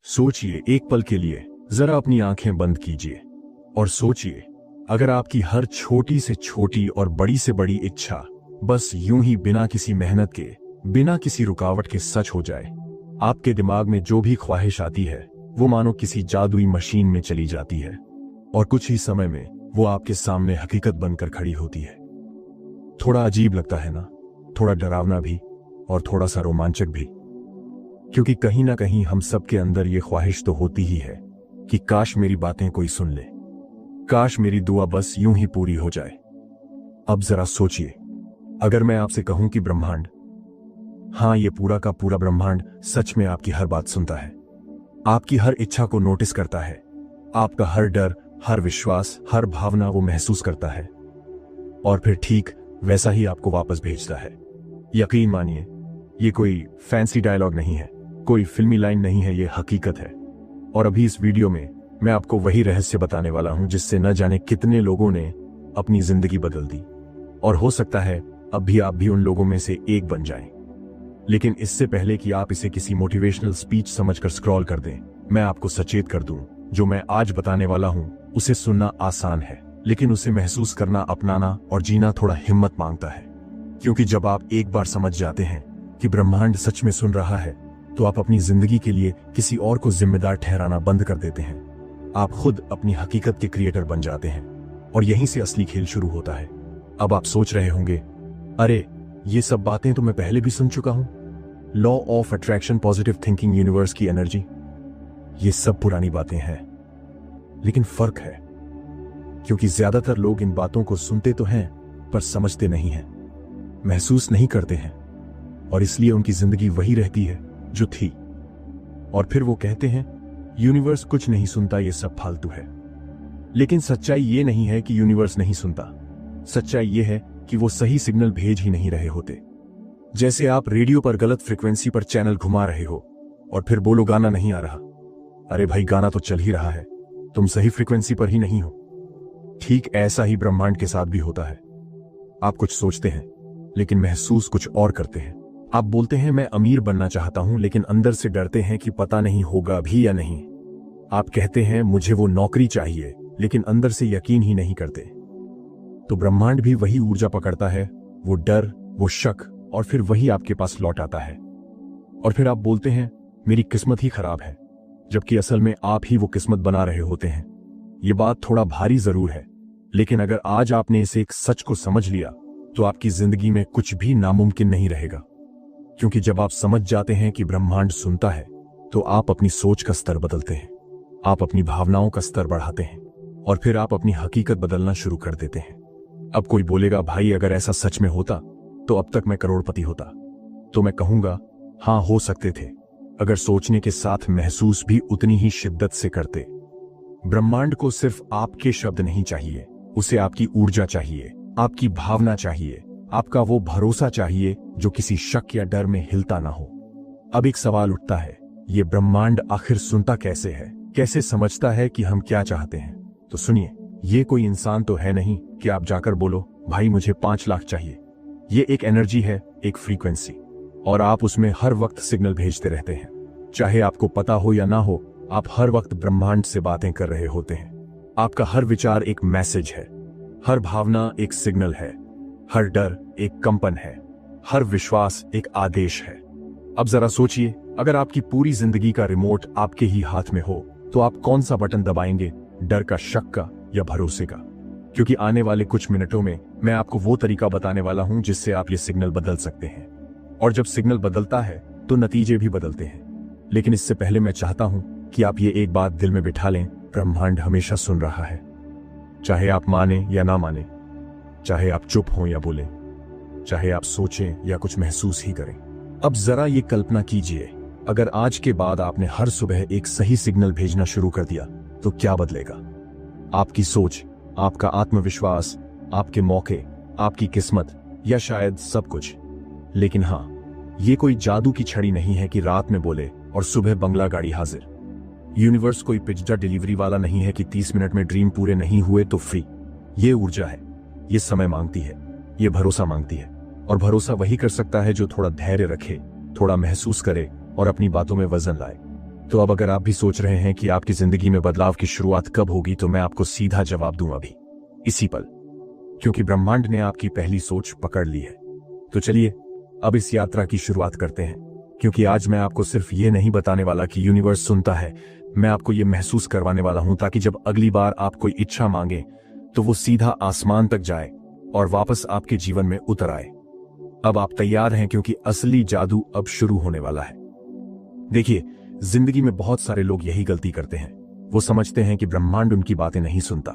सोचिए एक पल के लिए, जरा अपनी आंखें बंद कीजिए और सोचिए, अगर आपकी हर छोटी से छोटी और बड़ी से बड़ी इच्छा बस यूं ही बिना किसी मेहनत के, बिना किसी रुकावट के सच हो जाए। आपके दिमाग में जो भी ख्वाहिश आती है वो मानो किसी जादुई मशीन में चली जाती है और कुछ ही समय में वो आपके सामने हकीकत बनकर खड़ी होती है। थोड़ा अजीब लगता है ना, थोड़ा डरावना भी और थोड़ा सा रोमांचक भी, क्योंकि कहीं ना कहीं हम सबके अंदर ये ख्वाहिश तो होती ही है कि काश मेरी बातें कोई सुन ले, काश मेरी दुआ बस यूं ही पूरी हो जाए। अब जरा सोचिए, अगर मैं आपसे कहूं कि ब्रह्मांड, हां ये पूरा का पूरा ब्रह्मांड सच में आपकी हर बात सुनता है, आपकी हर इच्छा को नोटिस करता है, आपका हर डर, हर विश्वास, हर भावना वो महसूस करता है और फिर ठीक वैसा ही आपको वापस भेजता है। यकीन मानिए, ये कोई फैंसी डायलॉग नहीं है, कोई फिल्मी लाइन नहीं है, ये हकीकत है। और अभी इस वीडियो में मैं आपको वही रहस्य बताने वाला हूं जिससे न जाने कितने लोगों ने अपनी जिंदगी बदल दी और हो सकता है अब भी आप भी उन लोगों में से एक बन जाएं। लेकिन इससे पहले कि आप इसे किसी मोटिवेशनल स्पीच समझकर स्क्रॉल कर दें, मैं आपको सचेत कर दूं, जो मैं आज बताने वाला हूं उसे सुनना आसान है, लेकिन उसे महसूस करना, अपनाना और जीना थोड़ा हिम्मत मांगता है। क्योंकि जब आप एक बार समझ जाते हैं कि ब्रह्मांड सच में सुन रहा है, तो आप अपनी जिंदगी के लिए किसी और को जिम्मेदार ठहराना बंद कर देते हैं। आप खुद अपनी हकीकत के क्रिएटर बन जाते हैं और यहीं से असली खेल शुरू होता है। अब आप सोच रहे होंगे, अरे ये सब बातें तो मैं पहले भी सुन चुका हूं, law of attraction, positive thinking, universe की एनर्जी, ये सब पुरानी बातें हैं। लेकिन फर्क है, क्योंकि ज्यादातर लोग इन बातों को सुनते तो हैं पर समझते नहीं हैं, महसूस नहीं करते हैं और इसलिए उनकी जिंदगी वही रहती है जो थी। और फिर वो कहते हैं यूनिवर्स कुछ नहीं सुनता, ये सब फालतू है। लेकिन सच्चाई ये नहीं है कि यूनिवर्स नहीं सुनता, सच्चाई ये है कि वो सही सिग्नल भेज ही नहीं रहे होते। जैसे आप रेडियो पर गलत फ्रिक्वेंसी पर चैनल घुमा रहे हो और फिर बोलो गाना नहीं आ रहा। अरे भाई, गाना तो चल ही रहा है, तुम सही फ्रिक्वेंसी पर ही नहीं हो। ठीक ऐसा ही ब्रह्मांड के साथ भी होता है। आप कुछ सोचते हैं लेकिन महसूस कुछ और करते हैं। आप बोलते हैं मैं अमीर बनना चाहता हूं, लेकिन अंदर से डरते हैं कि पता नहीं होगा भी या नहीं। आप कहते हैं मुझे वो नौकरी चाहिए, लेकिन अंदर से यकीन ही नहीं करते। तो ब्रह्मांड भी वही ऊर्जा पकड़ता है, वो डर, वो शक, और फिर वही आपके पास लौट आता है। और फिर आप बोलते हैं मेरी किस्मत ही खराब है, जबकि असल में आप ही वो किस्मत बना रहे होते हैं। ये बात थोड़ा भारी जरूर है, लेकिन अगर आज आपने इसे एक सच को समझ लिया तो आपकी जिंदगी में कुछ भी नामुमकिन नहीं रहेगा। क्योंकि जब आप समझ जाते हैं कि ब्रह्मांड सुनता है, तो आप अपनी सोच का स्तर बदलते हैं, आप अपनी भावनाओं का स्तर बढ़ाते हैं और फिर आप अपनी हकीकत बदलना शुरू कर देते हैं। अब कोई बोलेगा भाई अगर ऐसा सच में होता तो अब तक मैं करोड़पति होता। तो मैं कहूंगा हां, हो सकते थे, अगर सोचने के साथ महसूस भी उतनी ही शिद्दत से करते। ब्रह्मांड को सिर्फ आपके शब्द नहीं चाहिए, उसे आपकी ऊर्जा चाहिए, आपकी भावना चाहिए, आपका वो भरोसा चाहिए जो किसी शक या डर में हिलता ना हो। अब एक सवाल उठता है, ये ब्रह्मांड आखिर सुनता कैसे है, कैसे समझता है कि हम क्या चाहते हैं? तो सुनिए, ये कोई इंसान तो है नहीं कि आप जाकर बोलो भाई मुझे 5 लाख चाहिए। ये एक एनर्जी है, एक फ्रीक्वेंसी, और आप उसमें हर वक्त सिग्नल भेजते रहते हैं। चाहे आपको पता हो या ना हो, आप हर वक्त ब्रह्मांड से बातें कर रहे होते हैं। आपका हर विचार एक मैसेज है, हर भावना एक सिग्नल है, हर डर एक कंपन है, हर विश्वास एक आदेश है। अब जरा सोचिए, अगर आपकी पूरी जिंदगी का रिमोट आपके ही हाथ में हो तो आप कौन सा बटन दबाएंगे, डर का, शक का या भरोसे का? क्योंकि आने वाले कुछ मिनटों में मैं आपको वो तरीका बताने वाला हूं जिससे आप ये सिग्नल बदल सकते हैं। और जब सिग्नल बदलता है तो नतीजे भी बदलते हैं। लेकिन इससे पहले मैं चाहता हूं कि आप ये एक बात दिल में बिठा लें, ब्रह्मांड हमेशा सुन रहा है। चाहे आप माने या ना माने, चाहे आप चुप हों या बोलें, चाहे आप सोचें या कुछ महसूस ही करें। अब जरा ये कल्पना कीजिए, अगर आज के बाद आपने हर सुबह एक सही सिग्नल भेजना शुरू कर दिया तो क्या बदलेगा? आपकी सोच, आपका आत्मविश्वास, आपके मौके, आपकी किस्मत, या शायद सब कुछ। लेकिन हां, ये कोई जादू की छड़ी नहीं है कि रात में बोले और सुबह बंगला गाड़ी हाजिर। यूनिवर्स कोई पिज्जा डिलीवरी वाला नहीं है कि 30 मिनट में ड्रीम पूरे नहीं हुए तो फ्री। ये ऊर्जा है, ये समय मांगती है, ये भरोसा मांगती है, और भरोसा वही कर सकता है जो थोड़ा धैर्य रखे, थोड़ा महसूस करे और अपनी बातों में वजन लाए। तो अब अगर आप भी सोच रहे हैं कि आपकी जिंदगी में बदलाव की शुरुआत कब होगी, तो मैं आपको सीधा जवाब दूं, अभी, इसी पल। क्योंकि ब्रह्मांड ने आपकी पहली सोच पकड़ ली है। तो चलिए अब इस यात्रा की शुरुआत करते हैं। क्योंकि आज मैं आपको सिर्फ ये नहीं बताने वाला कि यूनिवर्स सुनता है, मैं आपको ये महसूस करवाने वाला हूं ताकि जब अगली बार आप कोई इच्छा मांगे तो वो सीधा आसमान तक जाए और वापस आपके जीवन में उतर आए। अब आप तैयार हैं, क्योंकि असली जादू अब शुरू होने वाला है। देखिए, जिंदगी में बहुत सारे लोग यही गलती करते हैं। वो समझते हैं कि ब्रह्मांड उनकी बातें नहीं सुनता,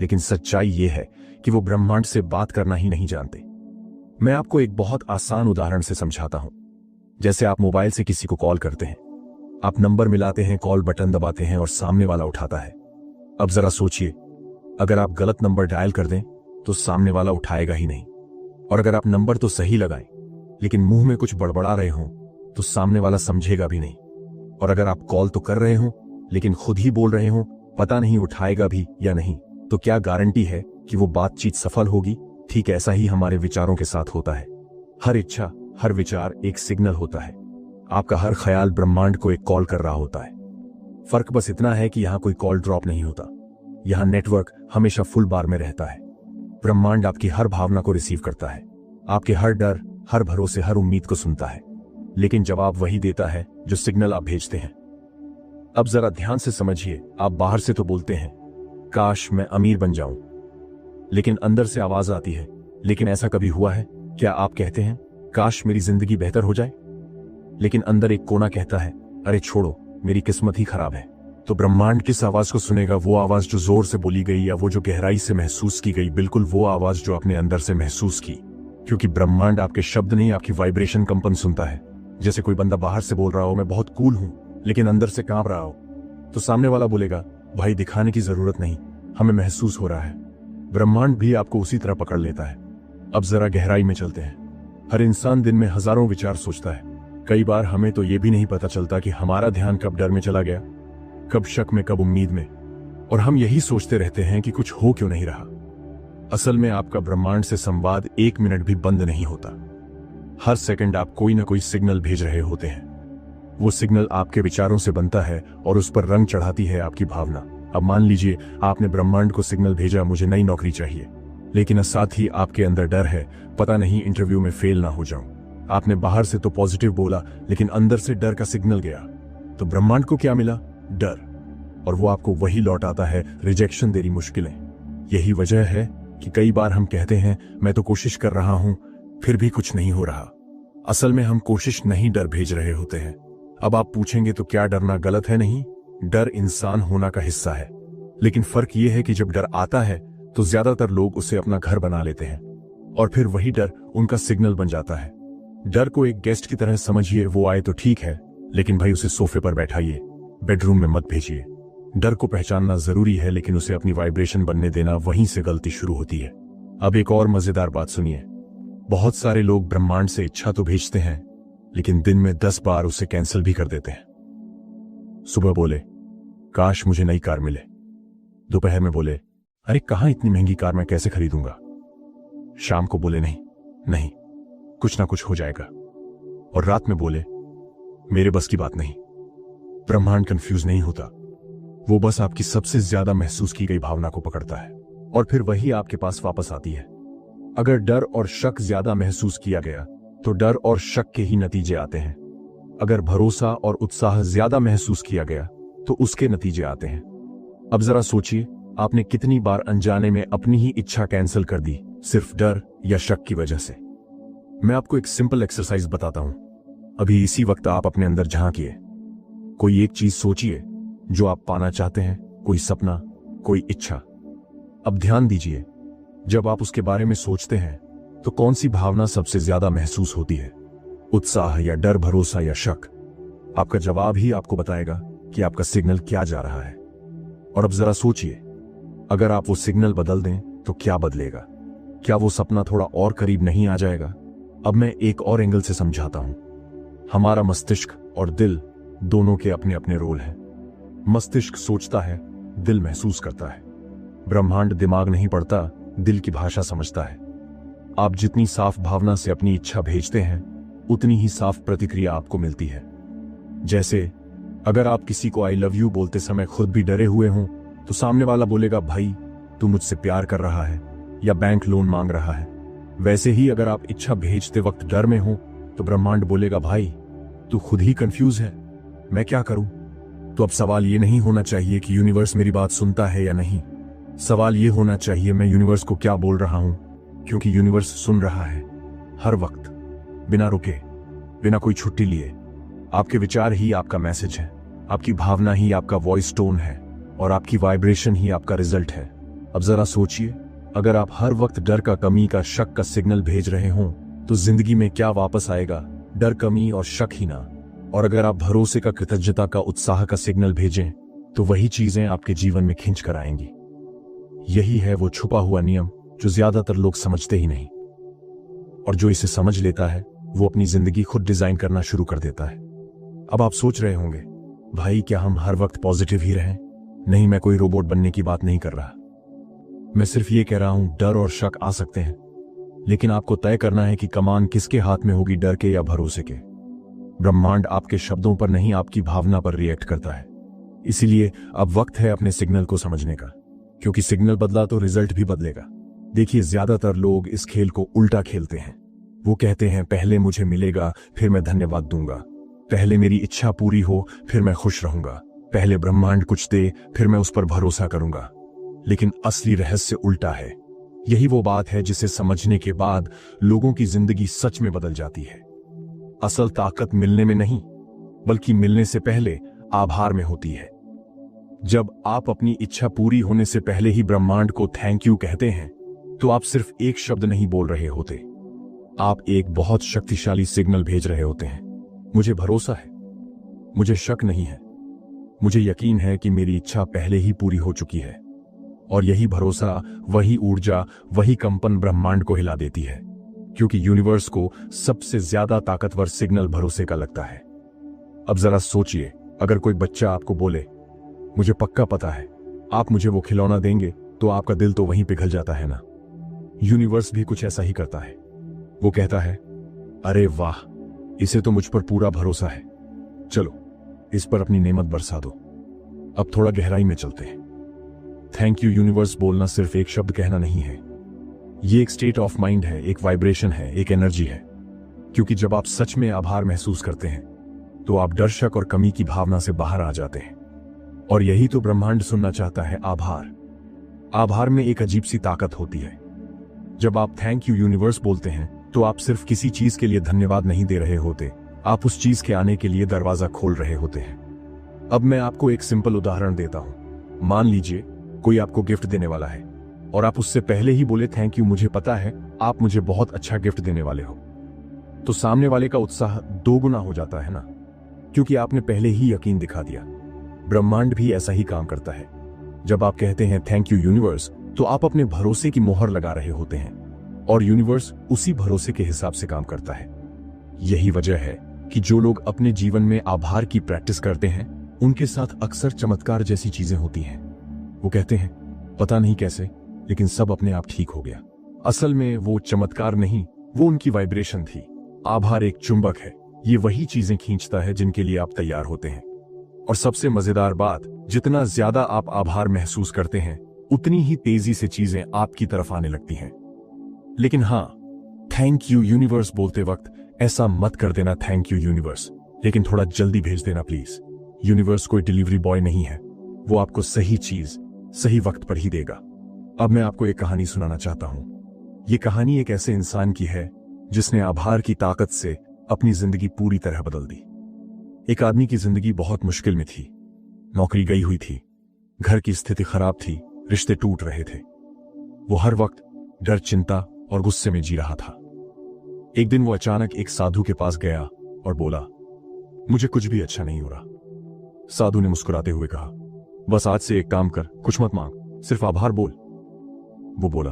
लेकिन सच्चाई ये है कि वो ब्रह्मांड से बात करना ही नहीं जानते। मैं आपको एक बहुत आसान उदाहरण से समझाता हूं। जैसे आप मोबाइल से किसी को कॉल करते हैं, आप नंबर मिलाते हैं, कॉल बटन दबाते हैं और सामने वाला उठाता है। अब जरा सोचिए, अगर आप गलत नंबर डायल कर दें तो सामने वाला उठाएगा ही नहीं। और अगर आप नंबर तो सही लगाएं, लेकिन मुंह में कुछ बड़बड़ा रहे हों, तो सामने वाला समझेगा भी नहीं। और अगर आप कॉल तो कर रहे हों, लेकिन खुद ही बोल रहे हों, पता नहीं उठाएगा भी या नहीं, तो क्या गारंटी है कि वो बातचीत सफल होगी? ठीक ऐसा ही हमारे विचारों के साथ होता है। हर इच्छा, हर विचार एक सिग्नल होता है। आपका हर ख्याल ब्रह्मांड को एक कॉल कर रहा होता है। फर्क बस इतना है कि यहां कोई कॉल ड्रॉप नहीं होता। यहां नेटवर्क हमेशा फुल बार में रहता है। ब्रह्मांड आपकी हर भावना को रिसीव करता है, आपके हर डर, हर भरोसे, हर उम्मीद को सुनता है। लेकिन जवाब वही देता है जो सिग्नल आप भेजते हैं। अब जरा ध्यान से समझिए, आप बाहर से तो बोलते हैं, काश मैं अमीर बन जाऊं, लेकिन अंदर से आवाज आती है, लेकिन ऐसा कभी हुआ है? क्या आप कहते हैं, काश मेरी जिंदगी बेहतर हो जाए, लेकिन अंदर एक कोना कहता है, अरे छोड़ो, मेरी किस्मत ही खराब है। तो ब्रह्मांड किस आवाज को सुनेगा? वो आवाज जो जोर से बोली गई, या वो जो गहराई से महसूस की गई? बिल्कुल वो आवाज जो आपने अंदर से महसूस की। क्योंकि ब्रह्मांड आपके शब्द नहीं, आपकी वाइब्रेशन, कंपन सुनता है। जैसे कोई बंदा बाहर से बोल रहा हो, मैं बहुत कूल हूं, लेकिन अंदर से कांप रहा हो, तो सामने वाला बोलेगा, भाई दिखाने की जरूरत नहीं, हमें महसूस हो रहा है। ब्रह्मांड भी आपको उसी तरह पकड़ लेता है। अब जरा गहराई में चलते हैं। हर इंसान दिन में हजारों विचार सोचता है। कई बार हमें तो ये भी नहीं पता चलता कि हमारा ध्यान कब डर में चला गया, कब शक में, कब उम्मीद में, और हम यही सोचते रहते हैं कि कुछ हो क्यों नहीं रहा। असल में आपका ब्रह्मांड से संवाद एक मिनट भी बंद नहीं होता। हर सेकंड आप कोई ना कोई सिग्नल भेज रहे होते हैं। वो सिग्नल आपके विचारों से बनता है और उस पर रंग चढ़ाती है आपकी भावना। अब मान लीजिए आपने ब्रह्मांड को सिग्नल भेजा, मुझे नई नौकरी चाहिए, लेकिन साथ ही आपके अंदर डर है, पता नहीं इंटरव्यू में फेल ना हो जाऊं। आपने बाहर से तो पॉजिटिव बोला, लेकिन अंदर से डर का सिग्नल गया। तो ब्रह्मांड को क्या मिला? डर। और वो आपको वही लौटाता है, रिजेक्शन, देरी, मुश्किलें। यही वजह है कि कई बार हम कहते हैं, मैं तो कोशिश कर रहा हूं, फिर भी कुछ नहीं हो रहा। असल में हम कोशिश नहीं, डर भेज रहे होते हैं। अब आप पूछेंगे, तो क्या डरना गलत है? नहीं, डर इंसान होना का हिस्सा है। लेकिन फर्क यह है कि जब डर आता है तो ज्यादातर लोग उसे अपना घर बना लेते हैं, और फिर वही डर उनका सिग्नल बन जाता है। डर को एक गेस्ट की तरह समझिए, वो आए तो ठीक है, लेकिन भाई उसे सोफे पर बैठाइए, बेडरूम में मत भेजिए। डर को पहचानना जरूरी है, लेकिन उसे अपनी वाइब्रेशन बनने देना, वहीं से गलती शुरू होती है। अब एक और मजेदार बात सुनिए। बहुत सारे लोग ब्रह्मांड से इच्छा तो भेजते हैं, लेकिन दिन में 10 बार उसे कैंसिल भी कर देते हैं। सुबह बोले, काश मुझे नई कार मिले। दोपहर में बोले, अरे कहां इतनी महंगी कार मैं कैसे खरीदूंगा। शाम को बोले, नहीं नहीं, कुछ ना कुछ हो जाएगा। और रात में बोले, मेरे बस की बात नहीं। ब्रह्मांड कंफ्यूज नहीं होता, वो बस आपकी सबसे ज्यादा महसूस की गई भावना को पकड़ता है, और फिर वही आपके पास वापस आती है। अगर डर और शक ज्यादा महसूस किया गया, तो डर और शक के ही नतीजे आते हैं। अगर भरोसा और उत्साह ज्यादा महसूस किया गया, तो उसके नतीजे आते हैं। अब जरा सोचिए, आपने कितनी बार अनजाने में अपनी ही इच्छा कैंसिल कर दी, सिर्फ डर या शक की वजह से। मैं आपको एक सिंपल एक्सरसाइज बताता हूं। अभी इसी वक्त आप अपने अंदर झांकिए। कोई एक चीज सोचिए जो आप पाना चाहते हैं, कोई सपना, कोई इच्छा। अब ध्यान दीजिए, जब आप उसके बारे में सोचते हैं तो कौन सी भावना सबसे ज्यादा महसूस होती है? उत्साह या डर, भरोसा या शक? आपका जवाब ही आपको बताएगा कि आपका सिग्नल क्या जा रहा है। और अब जरा सोचिए, अगर आप वो सिग्नल बदल दें तो क्या बदलेगा? क्या वो सपना थोड़ा और करीब नहीं आ जाएगा? अब मैं एक और एंगल से समझाता हूं। हमारा मस्तिष्क और दिल दोनों के अपने अपने रोल हैं। मस्तिष्क सोचता है, दिल महसूस करता है। ब्रह्मांड दिमाग नहीं पढ़ता, दिल की भाषा समझता है। आप जितनी साफ भावना से अपनी इच्छा भेजते हैं, उतनी ही साफ प्रतिक्रिया आपको मिलती है। जैसे अगर आप किसी को आई लव यू बोलते समय खुद भी डरे हुए हों तो सामने वाला बोलेगा भाई तू मुझसे प्यार कर रहा है या बैंक लोन मांग रहा है। वैसे ही अगर आप इच्छा भेजते वक्त डर में हो तो ब्रह्मांड बोलेगा भाई तू खुद ही कंफ्यूज है, मैं क्या करूं। तो अब सवाल ये नहीं होना चाहिए कि यूनिवर्स मेरी बात सुनता है या नहीं, सवाल ये होना चाहिए मैं यूनिवर्स को क्या बोल रहा हूं, क्योंकि यूनिवर्स सुन रहा है हर वक्त, बिना रुके, बिना कोई छुट्टी लिए। आपके विचार ही आपका मैसेज है, आपकी भावना ही आपका वॉइस टोन है और आपकी वाइब्रेशन ही आपका रिजल्ट है। अब जरा सोचिए, अगर आप हर वक्त डर का, कमी का, शक का सिग्नल भेज रहे हों तो जिंदगी में क्या वापस आएगा? डर, कमी और शक ही ना। और अगर आप भरोसे का, कृतज्ञता का, उत्साह का सिग्नल भेजें तो वही चीजें आपके जीवन में खींच कर आएंगी। यही है वो छुपा हुआ नियम जो ज्यादातर लोग समझते ही नहीं, और जो इसे समझ लेता है वो अपनी जिंदगी खुद डिजाइन करना शुरू कर देता है। अब आप सोच रहे होंगे भाई क्या हम हर वक्त पॉजिटिव ही रहें? नहीं, मैं कोई रोबोट बनने की बात नहीं कर रहा। मैं सिर्फ ये कह रहा हूं डर और शक आ सकते हैं, लेकिन आपको तय करना है कि कमान किसके हाथ में होगी, डर के या भरोसे के। ब्रह्मांड आपके शब्दों पर नहीं, आपकी भावना पर रिएक्ट करता है। इसीलिए अब वक्त है अपने सिग्नल को समझने का, क्योंकि सिग्नल बदला तो रिजल्ट भी बदलेगा। देखिए, ज्यादातर लोग इस खेल को उल्टा खेलते हैं। वो कहते हैं पहले मुझे मिलेगा फिर मैं धन्यवाद दूंगा, पहले मेरी इच्छा पूरी हो फिर मैं खुश रहूंगा, पहले ब्रह्मांड कुछ दे फिर मैं उस पर भरोसा करूंगा। लेकिन असली रहस्य उल्टा है। यही वो बात है जिसे समझने के बाद लोगों की जिंदगी सच में बदल जाती है। असल ताकत मिलने में नहीं, बल्कि मिलने से पहले आभार में होती है। जब आप अपनी इच्छा पूरी होने से पहले ही ब्रह्मांड को थैंक यू कहते हैं तो आप सिर्फ एक शब्द नहीं बोल रहे होते, आप एक बहुत शक्तिशाली सिग्नल भेज रहे होते हैं। मुझे भरोसा है, मुझे शक नहीं है, मुझे यकीन है कि मेरी इच्छा पहले ही पूरी हो चुकी है। और यही भरोसा, वही ऊर्जा, वही कंपन ब्रह्मांड को हिला देती है, क्योंकि यूनिवर्स को सबसे ज्यादा ताकतवर सिग्नल भरोसे का लगता है। अब जरा सोचिए, अगर कोई बच्चा आपको बोले मुझे पक्का पता है आप मुझे वो खिलौना देंगे, तो आपका दिल तो वहीं पिघल जाता है ना। यूनिवर्स भी कुछ ऐसा ही करता है। वो कहता है अरे वाह, इसे तो मुझ पर पूरा भरोसा है, चलो इस पर अपनी नेमत बरसा दो। अब थोड़ा गहराई में चलते हैं। थैंक यू यूनिवर्स बोलना सिर्फ एक शब्द कहना नहीं है, ये एक स्टेट ऑफ माइंड है, एक वाइब्रेशन है, एक एनर्जी है। क्योंकि जब आप सच में आभार महसूस करते हैं तो आप डर, शक और कमी की भावना से बाहर आ जाते हैं। और यही तो ब्रह्मांड सुनना चाहता है, आभार। आभार में एक अजीब सी ताकत होती है। जब आप थैंक यू यूनिवर्स बोलते हैं तो आप सिर्फ किसी चीज के लिए धन्यवाद नहीं दे रहे होते, आप उस चीज के आने के लिए दरवाजा खोल रहे होते हैं। अब मैं आपको एक सिंपल उदाहरण देता हूं। मान लीजिए कोई आपको गिफ्ट देने वाला है और आप उससे पहले ही बोले थैंक यू, मुझे पता है आप मुझे बहुत अच्छा गिफ्ट देने वाले हो, तो सामने वाले का उत्साह दोगुना हो जाता है ना, क्योंकि आपने पहले ही यकीन दिखा दिया। ब्रह्मांड भी ऐसा ही काम करता है। जब आप कहते हैं थैंक यू यूनिवर्स, तो आप अपने भरोसे की मोहर लगा रहे होते हैं और यूनिवर्स उसी भरोसे के हिसाब से काम करता है। यही वजह है कि जो लोग अपने जीवन में आभार की प्रैक्टिस करते हैं उनके साथ अक्सर चमत्कार जैसी चीजें होती हैं। वो कहते हैं पता नहीं कैसे, लेकिन सब अपने आप ठीक हो गया। असल में वो चमत्कार नहीं, वो उनकी वाइब्रेशन थी। आभार एक चुंबक है, ये वही चीजें खींचता है जिनके लिए आप तैयार होते हैं। और सबसे मजेदार बात, जितना ज्यादा आप आभार महसूस करते हैं उतनी ही तेजी से चीजें आपकी तरफ आने लगती हैं। लेकिन हाँ, थैंक यू यूनिवर्स बोलते वक्त ऐसा मत कर देना थैंक यू यूनिवर्स, लेकिन थोड़ा जल्दी भेज देना प्लीज। यूनिवर्स कोई डिलीवरी बॉय नहीं है, वो आपको सही चीज सही वक्त पर ही देगा। अब मैं आपको एक कहानी सुनाना चाहता हूं। ये कहानी एक ऐसे इंसान की है जिसने आभार की ताकत से अपनी जिंदगी पूरी तरह बदल दी। एक आदमी की जिंदगी बहुत मुश्किल में थी, नौकरी गई हुई थी, घर की स्थिति खराब थी, रिश्ते टूट रहे थे। वो हर वक्त डर, चिंता और गुस्से में जी रहा था। एक दिन वो अचानक एक साधु के पास गया और बोला मुझे कुछ भी अच्छा नहीं हो रहा। साधु ने मुस्कुराते हुए कहा बस आज से एक काम कर, कुछ मत मांग, सिर्फ आभार बोल। वो बोला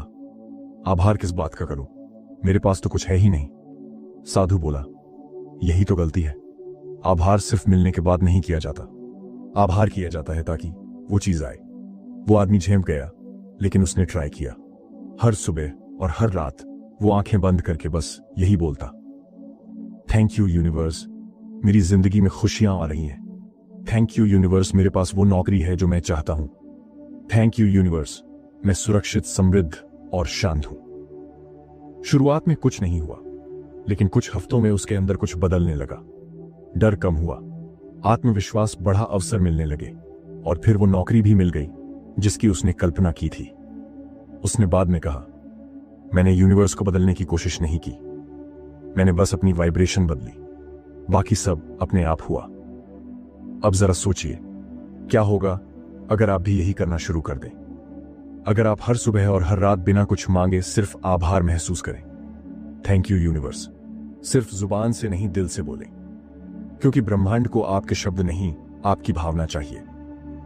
आभार किस बात का करूं, मेरे पास तो कुछ है ही नहीं। साधु बोला यही तो गलती है, आभार सिर्फ मिलने के बाद नहीं किया जाता, आभार किया जाता है ताकि वो चीज आए। वो आदमी झेप गया, लेकिन उसने ट्राई किया। हर सुबह और हर रात वो आंखें बंद करके बस यही बोलता थैंक यू यूनिवर्स, मेरी जिंदगी में खुशियां आ रही हैं, थैंक यू यूनिवर्स, मेरे पास वो नौकरी है जो मैं चाहता हूं। थैंक यू यूनिवर्स, मैं सुरक्षित, समृद्ध और शांत हूं। शुरुआत में कुछ नहीं हुआ, लेकिन कुछ हफ्तों में उसके अंदर कुछ बदलने लगा। डर कम हुआ, आत्मविश्वास बढ़ा, अवसर मिलने लगे और फिर वो नौकरी भी मिल गई जिसकी उसने कल्पना की थी। उसने बाद में कहा, मैंने यूनिवर्स को बदलने की कोशिश नहीं की, मैंने बस अपनी वाइब्रेशन बदली, बाकी सब अपने आप हुआ। अब जरा सोचिए, क्या होगा अगर आप भी यही करना शुरू कर दें? अगर आप हर सुबह और हर रात बिना कुछ मांगे सिर्फ आभार महसूस करें, थैंक यू यूनिवर्स, सिर्फ जुबान से नहीं, दिल से बोलें, क्योंकि ब्रह्मांड को आपके शब्द नहीं, आपकी भावना चाहिए।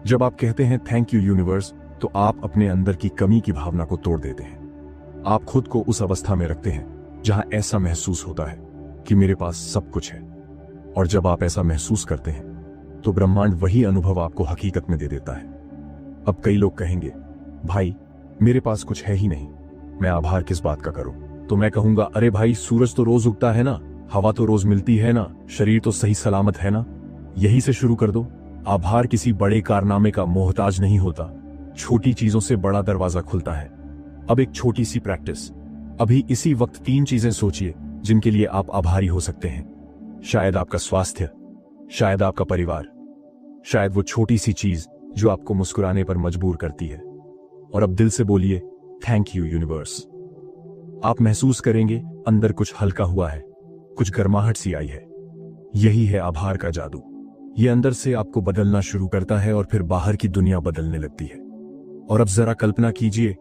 जब आप कहते हैं थैंक यू यूनिवर्स, तो आप अपने अंदर की कमी की भावना को तोड़ देते हैं। आप खुद को उस अवस्था में रखते हैं जहां ऐसा महसूस होता है कि मेरे पास सब कुछ है। और जब आप ऐसा महसूस करते हैं तो ब्रह्मांड वही अनुभव आपको हकीकत में दे देता है। अब कई लोग कहेंगे, भाई मेरे पास कुछ है ही नहीं, मैं आभार किस बात का करूं? तो मैं कहूंगा, अरे भाई, सूरज तो रोज उगता है ना, हवा तो रोज मिलती है ना, शरीर तो सही सलामत है ना, यही से शुरू कर दो। आभार किसी बड़े कारनामे का मोहताज नहीं होता, छोटी चीजों से बड़ा दरवाजा खुलता है। अब एक छोटी सी प्रैक्टिस, अभी इसी वक्त 3 चीजें सोचिए जिनके लिए आप आभारी हो सकते हैं। शायद आपका स्वास्थ्य, शायद आपका परिवार, शायद वो छोटी सी चीज जो आपको मुस्कुराने पर मजबूर करती है। और अब दिल से बोलिए, थैंक यू यूनिवर्स। आप महसूस करेंगे अंदर कुछ हल्का हुआ है, कुछ गर्माहट सी आई है। यही है आभार का जादू। ये अंदर से आपको बदलना शुरू करता है और फिर बाहर की दुनिया बदलने लगती है। और अब जरा कल्पना कीजिए,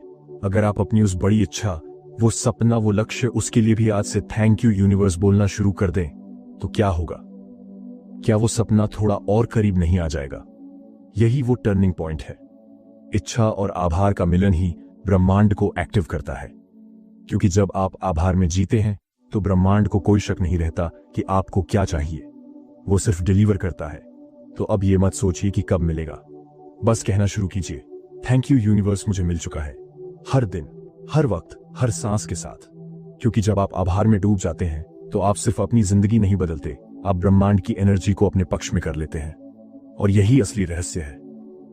अगर आप अपनी उस बड़ी इच्छा, वो सपना, वो लक्ष्य, उसके लिए भी आज से थैंक यू यूनिवर्स बोलना शुरू कर दें, तो क्या होगा? क्या वो सपना थोड़ा और करीब नहीं आ जाएगा? यही वो टर्निंग पॉइंट है। इच्छा और आभार का मिलन ही ब्रह्मांड को एक्टिव करता है। क्योंकि जब आप आभार में जीते हैं तो ब्रह्मांड को कोई शक नहीं रहता कि आपको क्या चाहिए, वो सिर्फ डिलीवर करता है। तो अब ये मत सोचिए कि कब मिलेगा, बस कहना शुरू कीजिए, थैंक यू यूनिवर्स, मुझे मिल चुका है, हर दिन, हर वक्त, हर सांस के साथ। क्योंकि जब आप आभार में डूब जाते हैं तो आप सिर्फ अपनी जिंदगी नहीं बदलते, आप ब्रह्मांड की एनर्जी को अपने पक्ष में कर लेते हैं। और यही असली रहस्य है।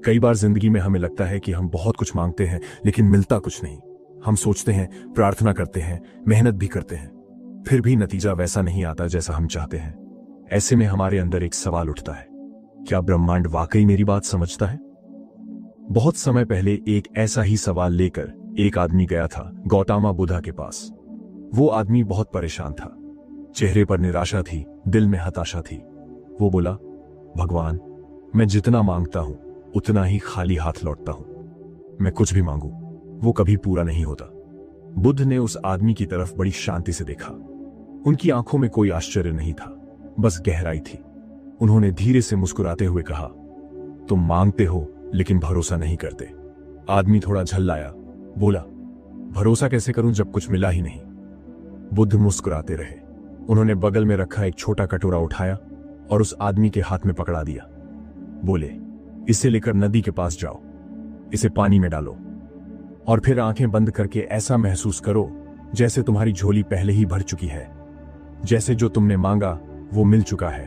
कई बार जिंदगी में हमें लगता है कि हम बहुत कुछ मांगते हैं लेकिन मिलता कुछ नहीं। हम सोचते हैं, प्रार्थना करते हैं, मेहनत भी करते हैं, फिर भी नतीजा वैसा नहीं आता जैसा हम चाहते हैं। ऐसे में हमारे अंदर एक सवाल उठता है, क्या ब्रह्मांड वाकई मेरी बात समझता है? बहुत समय पहले एक ऐसा ही सवाल लेकर एक आदमी गया था गौतम बुद्ध के पास। वो आदमी बहुत परेशान था, चेहरे पर निराशा थी, दिल में हताशा थी। वो बोला, भगवान, मैं जितना मांगता हूं उतना ही खाली हाथ लौटता हूं। मैं कुछ भी मांगू वो कभी पूरा नहीं होता। बुद्ध ने उस आदमी की तरफ बड़ी शांति से देखा। उनकी आंखों में कोई आश्चर्य नहीं था, बस गहराई थी। उन्होंने धीरे से मुस्कुराते हुए कहा, तुम मांगते हो लेकिन भरोसा नहीं करते। आदमी थोड़ा झल्लाया, बोला, भरोसा कैसे करूं जब कुछ मिला ही नहीं? बुद्ध मुस्कुराते रहे। उन्होंने बगल में रखा एक छोटा कटोरा उठाया और उस आदमी के हाथ में पकड़ा दिया। बोले, इसे लेकर नदी के पास जाओ, इसे पानी में डालो और फिर आंखें बंद करके ऐसा महसूस करो जैसे तुम्हारी झोली पहले ही भर चुकी है, जैसे जो तुमने मांगा वो मिल चुका है।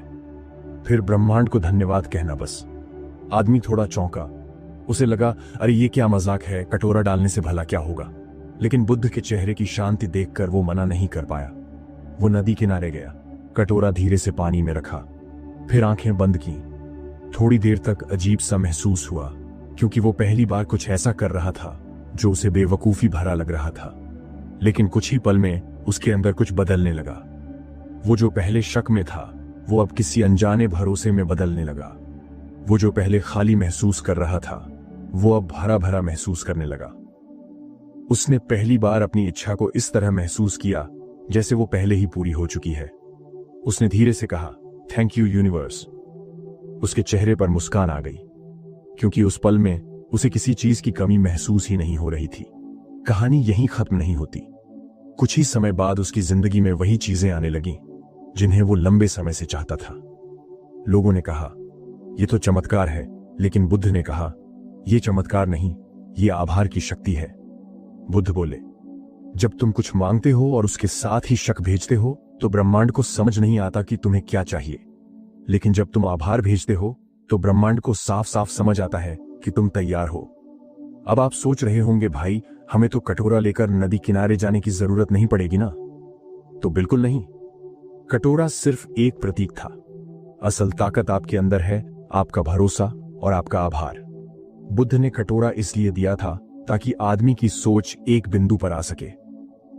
फिर ब्रह्मांड को धन्यवाद कहना बस। आदमी थोड़ा चौंका, उसे लगा, अरे ये क्या मजाक है, कटोरा डालने से भला क्या होगा? लेकिन बुद्ध के चेहरे की शांति देखकर वो मना नहीं कर पाया। वो नदी किनारे गया, कटोरा धीरे से पानी में रखा, फिर आंखें बंद की। थोड़ी देर तक अजीब सा महसूस हुआ, क्योंकि वो पहली बार कुछ ऐसा कर रहा था जो उसे बेवकूफी भरा लग रहा था। लेकिन कुछ ही पल में उसके अंदर कुछ बदलने लगा। वो जो पहले शक में था वो अब किसी अनजाने भरोसे में बदलने लगा। वो जो पहले खाली महसूस कर रहा था वो अब भरा भरा महसूस करने लगा। उसने पहली बार अपनी इच्छा को इस तरह महसूस किया जैसे वो पहले ही पूरी हो चुकी है। उसने धीरे से कहा, थैंक यू यूनिवर्स। उसके चेहरे पर मुस्कान आ गई, क्योंकि उस पल में उसे किसी चीज की कमी महसूस ही नहीं हो रही थी। कहानी यहीं खत्म नहीं होती। कुछ ही समय बाद उसकी जिंदगी में वही चीजें आने लगीं जिन्हें वो लंबे समय से चाहता था। लोगों ने कहा, यह तो चमत्कार है, लेकिन बुद्ध ने कहा, यह चमत्कार नहीं, यह आभार की शक्ति है। बुद्ध बोले, जब तुम कुछ मांगते हो और उसके साथ ही शक भेजते हो तो ब्रह्मांड को समझ नहीं आता कि तुम्हें क्या चाहिए। लेकिन जब तुम आभार भेजते हो तो ब्रह्मांड को साफ साफ समझ आता है कि तुम तैयार हो। अब आप सोच रहे होंगे, भाई हमें तो कटोरा लेकर नदी किनारे जाने की जरूरत नहीं पड़ेगी ना? तो बिल्कुल नहीं। कटोरा सिर्फ एक प्रतीक था। असल ताकत आपके अंदर है, आपका भरोसा और आपका आभार। बुद्ध ने कटोरा इसलिए दिया था ताकि आदमी की सोच एक बिंदु पर आ सके।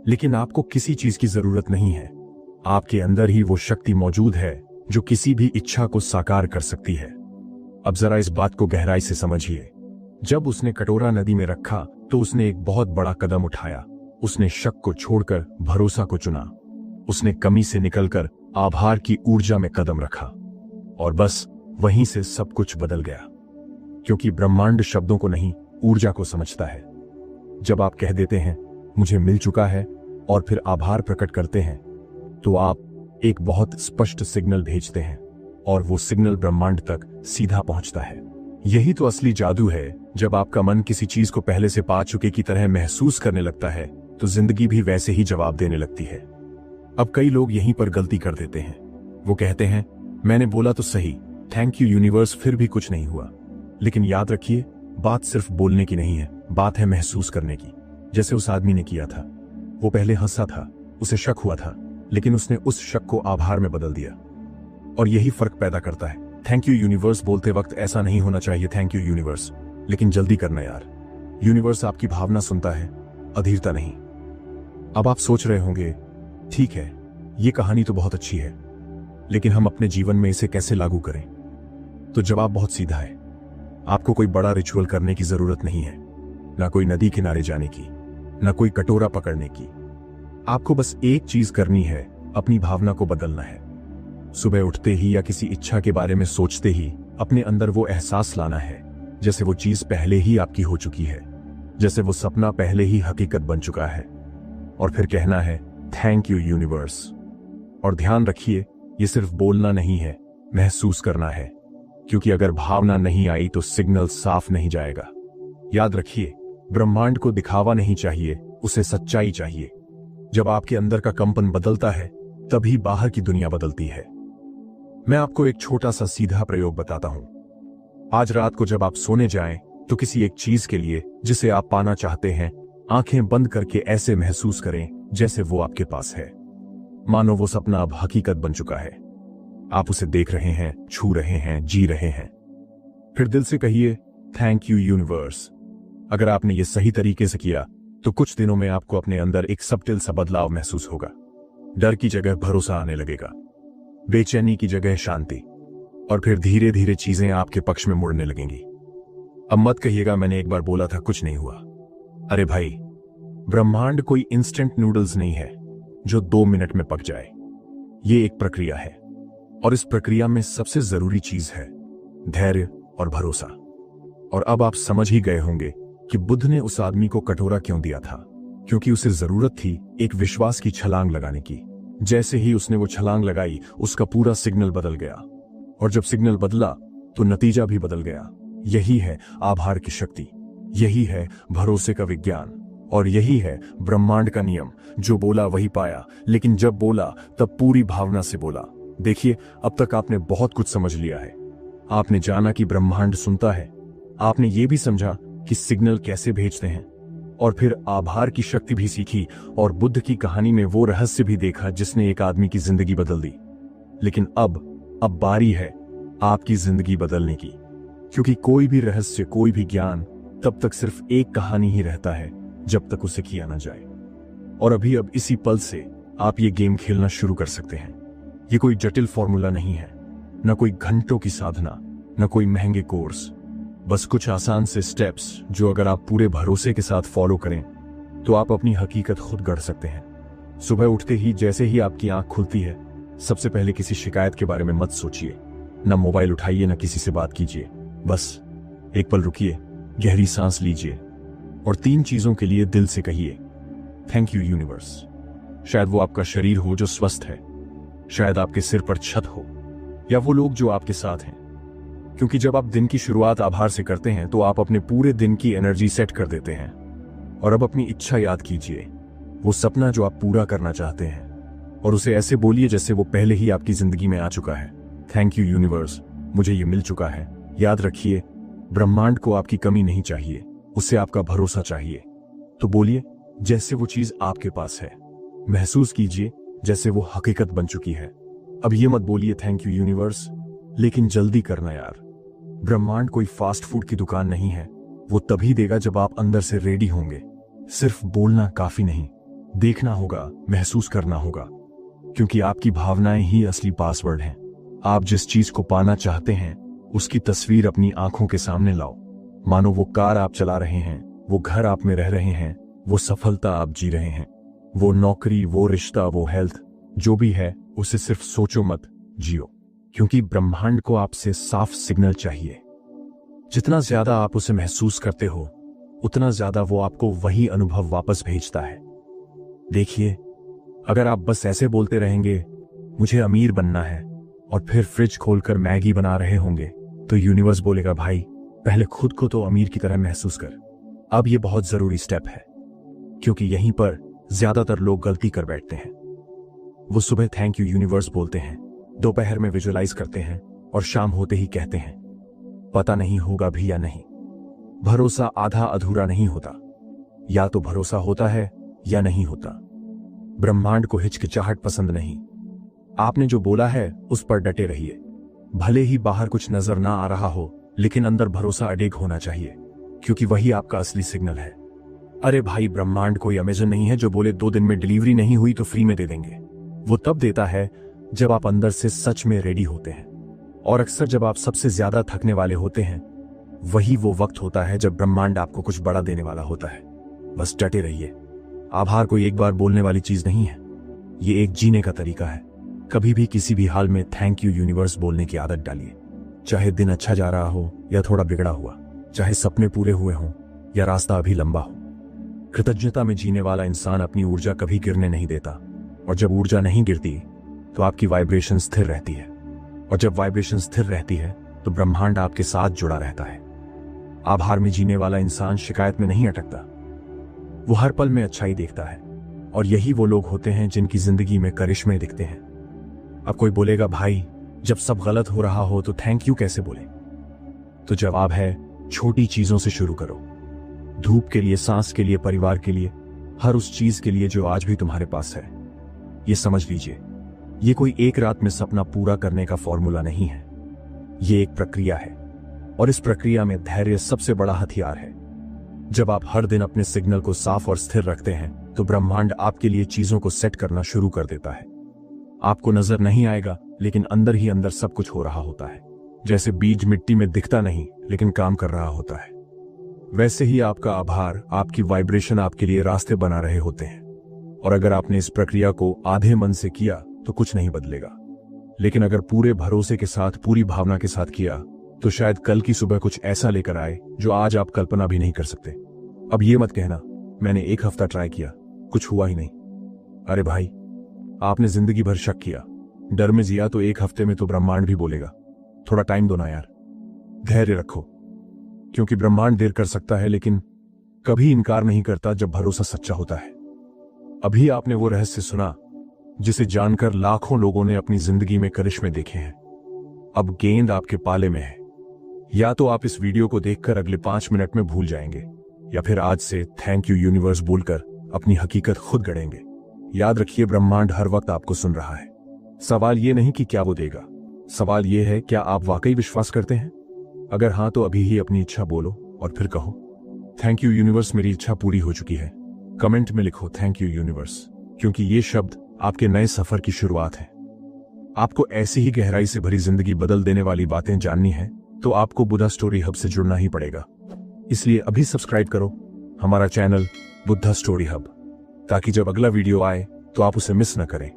लेकिन आपको किसी चीज की जरूरत नहीं है। आपके अंदर ही वो शक्ति मौजूद है जो किसी भी इच्छा को साकार कर सकती है। अब जरा इस बात को गहराई से समझिए। जब उसने कटोरा नदी में रखा तो उसने एक बहुत बड़ा कदम उठाया। उसने शक को छोड़कर भरोसा को चुना। उसने कमी से निकलकर आभार की ऊर्जा में कदम रखा। और बस वहीं से सब कुछ बदल गया। क्योंकि ब्रह्मांड शब्दों को नहीं, ऊर्जा को समझता है। जब आप कह देते हैं मुझे मिल चुका है और फिर आभार प्रकट करते हैं, तो आप एक बहुत स्पष्ट सिग्नल भेजते हैं और वो सिग्नल ब्रह्मांड तक सीधा पहुंचता है। यही तो असली जादू है। जब आपका मन किसी चीज को पहले से पा चुके की तरह महसूस करने लगता है तो जिंदगी भी वैसे ही जवाब देने लगती है। अब कई लोग यहीं पर गलती कर देते हैं। वो कहते हैं मैंने बोला तो सही, थैंक यू यूनिवर्स, फिर भी कुछ नहीं हुआ। लेकिन याद रखिए, बात सिर्फ बोलने की नहीं है, बात है महसूस करने की। जैसे उस आदमी ने किया था। वो पहले हंसा था, उसे शक हुआ था, लेकिन उसने उस शक को आभार में बदल दिया। और यही फर्क पैदा करता है। थैंक यू यूनिवर्स बोलते वक्त ऐसा नहीं होना चाहिए, थैंक यू यूनिवर्स, लेकिन जल्दी करना यार। यूनिवर्स आपकी भावना सुनता है, अधीरता नहीं। अब आप सोच रहे होंगे, ठीक है ये कहानी तो बहुत अच्छी है, लेकिन हम अपने जीवन में इसे कैसे लागू करें? तो जवाब बहुत सीधा है। आपको कोई बड़ा रिचुअल करने की जरूरत नहीं है, ना कोई नदी किनारे जाने की, ना कोई कटोरा पकड़ने की। आपको बस एक चीज करनी है, अपनी भावना को बदलना है। सुबह उठते ही या किसी इच्छा के बारे में सोचते ही अपने अंदर वो एहसास लाना है जैसे वो चीज पहले ही आपकी हो चुकी है, जैसे वो सपना पहले ही हकीकत बन चुका है। और फिर कहना है थैंक यू यूनिवर्स। और ध्यान रखिए, ये सिर्फ बोलना नहीं है, महसूस करना है। क्योंकि अगर भावना नहीं आई तो सिग्नल साफ नहीं जाएगा। याद रखिए, ब्रह्मांड को दिखावा नहीं चाहिए, उसे सच्चाई चाहिए। जब आपके अंदर का कंपन बदलता है तभी बाहर की दुनिया बदलती है। मैं आपको एक छोटा सा सीधा प्रयोग बताता हूं। आज रात को जब आप सोने जाएं तो किसी एक चीज के लिए जिसे आप पाना चाहते हैं, आंखें बंद करके ऐसे महसूस करें जैसे वो आपके पास है। मानो वो सपना अब हकीकत बन चुका है। आप उसे देख रहे हैं, छू रहे हैं, जी रहे हैं। फिर दिल से कहिए थैंक यू यूनिवर्स। अगर आपने ये सही तरीके से किया तो कुछ दिनों में आपको अपने अंदर एक सबटिल सा बदलाव महसूस होगा। डर की जगह भरोसा आने लगेगा, बेचैनी की जगह शांति, और फिर धीरे धीरे चीजें आपके पक्ष में मुड़ने लगेंगी। अब मत कहिएगा मैंने एक बार बोला था कुछ नहीं हुआ। अरे भाई, ब्रह्मांड कोई इंस्टेंट नूडल्स नहीं है जो 2 मिनट में पक जाए। ये एक प्रक्रिया है, और इस प्रक्रिया में सबसे जरूरी चीज है धैर्य और भरोसा। और अब आप समझ ही गए होंगे कि बुद्ध ने उस आदमी को कटोरा क्यों दिया था। क्योंकि उसे जरूरत थी एक विश्वास की छलांग लगाने की। जैसे ही उसने वो छलांग लगाई, उसका पूरा सिग्नल बदल गया, और जब सिग्नल बदला तो नतीजा भी बदल गया। यही है आभार की शक्ति, यही है भरोसे का विज्ञान, और यही है ब्रह्मांड का नियम। जो बोला वही पाया, लेकिन जब बोला तब पूरी भावना से बोला। देखिए, अब तक आपने बहुत कुछ समझ लिया है। आपने जाना कि ब्रह्मांड सुनता है, आपने ये भी समझा कि सिग्नल कैसे भेजते हैं, और फिर आभार की शक्ति भी सीखी, और बुद्ध की कहानी में वो रहस्य भी देखा जिसने एक आदमी की जिंदगी बदल दी। लेकिन अब बारी है आपकी जिंदगी बदलने की। क्योंकि कोई भी रहस्य, कोई भी ज्ञान तब तक सिर्फ एक कहानी ही रहता है जब तक उसे किया ना जाए। और अभी अब इसी पल से आप ये गेम खेलना शुरू कर सकते हैं। ये कोई जटिल फॉर्मूला नहीं है, न कोई घंटों की साधना, न कोई महंगे कोर्स, बस कुछ आसान से स्टेप्स जो अगर आप पूरे भरोसे के साथ फॉलो करें तो आप अपनी हकीकत खुद गढ़ सकते हैं। सुबह उठते ही जैसे ही आपकी आंख खुलती है, सबसे पहले किसी शिकायत के बारे में मत सोचिए, ना मोबाइल उठाइए, ना किसी से बात कीजिए। बस एक पल रुकिए, गहरी सांस लीजिए, और 3 चीजों के लिए दिल से कहिए थैंक यू यूनिवर्स। शायद वो आपका शरीर हो जो स्वस्थ है, शायद आपके सिर पर छत हो, या वो लोग जो आपके साथ हैं। क्योंकि जब आप दिन की शुरुआत आभार से करते हैं तो आप अपने पूरे दिन की एनर्जी सेट कर देते हैं। और अब अपनी इच्छा याद कीजिए, वो सपना जो आप पूरा करना चाहते हैं, और उसे ऐसे बोलिए जैसे वो पहले ही आपकी जिंदगी में आ चुका है। थैंक यू यूनिवर्स, मुझे ये मिल चुका है, याद रखिए, ब्रह्मांड को आपकी कमी नहीं चाहिए, उसे आपका भरोसा चाहिए। तो बोलिए जैसे वो चीज आपके पास है, महसूस कीजिए जैसे वो हकीकत बन चुकी है। अब ये मत बोलिए थैंक यू यूनिवर्स, लेकिन जल्दी करना यार। ब्रह्मांड कोई फास्ट फूड की दुकान नहीं है, वो तभी देगा जब आप अंदर से रेडी होंगे। सिर्फ बोलना काफी नहीं, देखना होगा, महसूस करना होगा, क्योंकि आपकी भावनाएं ही असली पासवर्ड हैं। आप जिस चीज को पाना चाहते हैं उसकी तस्वीर अपनी आंखों के सामने लाओ। मानो वो कार आप चला रहे हैं, वो घर आप में रह रहे हैं, वो सफलता आप जी रहे हैं, वो नौकरी, वो रिश्ता, वो हेल्थ, जो भी है उसे सिर्फ सोचो मत, जियो। क्योंकि ब्रह्मांड को आपसे साफ सिग्नल चाहिए। जितना ज्यादा आप उसे महसूस करते हो उतना ज्यादा वो आपको वही अनुभव वापस भेजता है। देखिए, अगर आप बस ऐसे बोलते रहेंगे मुझे अमीर बनना है और फिर फ्रिज खोलकर मैगी बना रहे होंगे, तो यूनिवर्स बोलेगा भाई पहले खुद को तो अमीर की तरह महसूस कर। अब ये बहुत जरूरी स्टेप है, क्योंकि यहीं पर ज्यादातर लोग गलती कर बैठते हैं। वो सुबह थैंक यू यूनिवर्स बोलते हैं, दोपहर में विजुअलाइज करते हैं और शाम होते ही कहते हैं पता नहीं होगा भी या नहीं। भरोसा आधा अधूरा नहीं होता, या तो भरोसा होता है या नहीं होता। ब्रह्मांड को हिचकिचाहट पसंद नहीं। आपने जो बोला है उस पर डटे रहिए, भले ही बाहर कुछ नजर ना आ रहा हो, लेकिन अंदर भरोसा अडेग होना चाहिए, क्योंकि वही आपका असली सिग्नल है। अरे भाई, ब्रह्मांड कोई अमेज़न नहीं है जो बोले 2 दिन में डिलीवरी नहीं हुई तो फ्री में दे देंगे। वो तब देता है जब आप अंदर से सच में रेडी होते हैं, और अक्सर जब आप सबसे ज्यादा थकने वाले होते हैं, वही वो वक्त होता है जब ब्रह्मांड आपको कुछ बड़ा देने वाला होता है। बस डटे रहिए। आभार कोई एक बार बोलने वाली चीज नहीं है, ये एक जीने का तरीका है। कभी भी किसी भी हाल में थैंक यू यूनिवर्स बोलने की आदत डालिए, चाहे दिन अच्छा जा रहा हो या थोड़ा बिगड़ा हुआ, चाहे सपने पूरे हुए हों या रास्ता अभी लंबा हो। कृतज्ञता में जीने वाला इंसान अपनी ऊर्जा कभी गिरने नहीं देता, और जब ऊर्जा नहीं गिरती तो आपकी वाइब्रेशन स्थिर रहती है, और जब वाइब्रेशन स्थिर रहती है तो ब्रह्मांड आपके साथ जुड़ा रहता है। आभार में जीने वाला इंसान शिकायत में नहीं अटकता, वो हर पल में अच्छाई देखता है, और यही वो लोग होते हैं जिनकी जिंदगी में करिश्मे दिखते हैं। अब कोई बोलेगा भाई जब सब गलत हो रहा हो तो थैंक यू कैसे बोले? तो जवाब है छोटी चीजों से शुरू करो। धूप के लिए, सांस के लिए, परिवार के लिए, हर उस चीज के लिए जो आज भी तुम्हारे पास है। ये समझ लीजिए, ये कोई एक रात में सपना पूरा करने का फॉर्मूला नहीं है, ये एक प्रक्रिया है, और इस प्रक्रिया में धैर्य सबसे बड़ा हथियार है। जब आप हर दिन अपने सिग्नल को साफ और स्थिर रखते हैं तो ब्रह्मांड आपके लिए चीजों को सेट करना शुरू कर देता है। आपको नजर नहीं आएगा, लेकिन अंदर ही अंदर सब कुछ हो रहा होता है। जैसे बीज मिट्टी में दिखता नहीं लेकिन काम कर रहा होता है, वैसे ही आपका आभार, आपकी वाइब्रेशन आपके लिए रास्ते बना रहे होते हैं। और अगर आपने इस प्रक्रिया को आधे मन से किया तो कुछ नहीं बदलेगा, लेकिन अगर पूरे भरोसे के साथ, पूरी भावना के साथ किया तो शायद कल की सुबह कुछ ऐसा लेकर आए जो आज आप कल्पना भी नहीं कर सकते। अब ये मत कहना मैंने 1 हफ्ता ट्राई किया, कुछ हुआ ही नहीं। अरे भाई, आपने जिंदगी भर शक किया, डर में जिया, तो 1 हफ्ते में तो ब्रह्मांड भी बोलेगा थोड़ा टाइम दो ना यार। धैर्य रखो, क्योंकि ब्रह्मांड देर कर सकता है लेकिन कभी इनकार नहीं करता जब भरोसा सच्चा होता है। अभी आपने वो रहस्य सुना जिसे जानकर लाखों लोगों ने अपनी जिंदगी में करिश्मे देखे हैं। अब गेंद आपके पाले में है। या तो आप इस वीडियो को देखकर अगले 5 मिनट में भूल जाएंगे, या फिर आज से थैंक यू यूनिवर्स बोलकर अपनी हकीकत खुद गढ़ेंगे। याद रखिए, ब्रह्मांड हर वक्त आपको सुन रहा है। सवाल ये नहीं कि क्या वो देगा, सवाल ये है क्या आप वाकई विश्वास करते हैं? अगर हाँ तो अभी ही अपनी इच्छा बोलो और फिर कहो थैंक यू यूनिवर्स, मेरी इच्छा पूरी हो चुकी है। कमेंट में लिखो थैंक यू यूनिवर्स, क्योंकि ये शब्द आपके नए सफर की शुरुआत है। आपको ऐसी ही गहराई से भरी जिंदगी बदल देने वाली बातें जाननी है तो आपको बुद्धा स्टोरी हब से जुड़ना ही पड़ेगा। इसलिए अभी सब्सक्राइब करो हमारा चैनल बुद्धा स्टोरी हब, ताकि जब अगला वीडियो आए तो आप उसे मिस न करें।